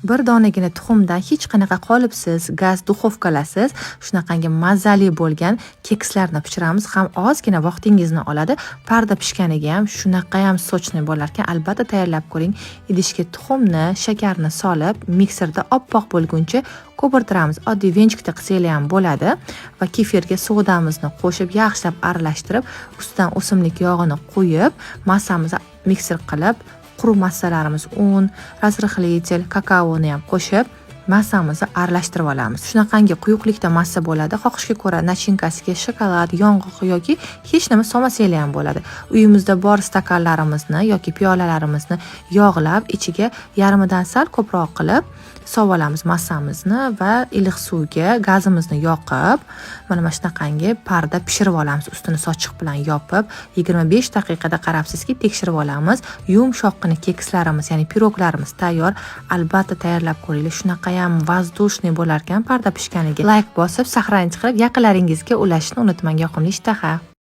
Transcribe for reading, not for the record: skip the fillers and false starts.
Bir donagina tuxumdan hech qanaqa qolipsiz gaz duxovkalasiz shunaqangi mazali bo'lgan kekslarni pishiramiz. Ham ozgina vaqtingizni oladi. Parda pishganiga ham shunaqa ham sochni bo'lar ekan. Albatta tayyorlab ko'ring. Idishga tuxumni, shakarni solib, mikserda oppoq bo'lguncha ko'pirtiramiz. Oddiy venchikda qilsanglar ham bo'ladi va kefirga sodamizni qo'shib yaxshilab aralashtirib, ustidan o'simlik yog'ini qo'yib, massamizni mikser qilib, quruq massalarimiz un, razrixlitel, kakaoni ham qo'shib massamizni aralashtirib olamiz. Shunaqangi quyuqlikda massa bo'ladi. Xohishga ko'ra nachinkasiga shokolad, yong'oq yoki hech nima solmasanglar ham bo'ladi. Uyimizda bor stakanlarimizni yoki piyolalarimizni yog'lab, ichiga yarmidan sal ko'proq qilib sovolamiz massamizni va iliq suvga gazimizni yoqib, mana shunaqangi parda pishirib olamiz. Ustini sochiq bilan yopib, 25 daqiqada qarabsizki, tekshirib olamiz. Yumshoqqina kekslarimiz, ya'ni piroglarimiz tayyor. Albatta tayyorlab ko'ringlar. Shunaqa ham vazdushniy bo'lar ekan parda pishganiga. Like bosib, sahrangiz qilib, yaqinlaringizga ulashni unutmang. Yoqimli ishtaha.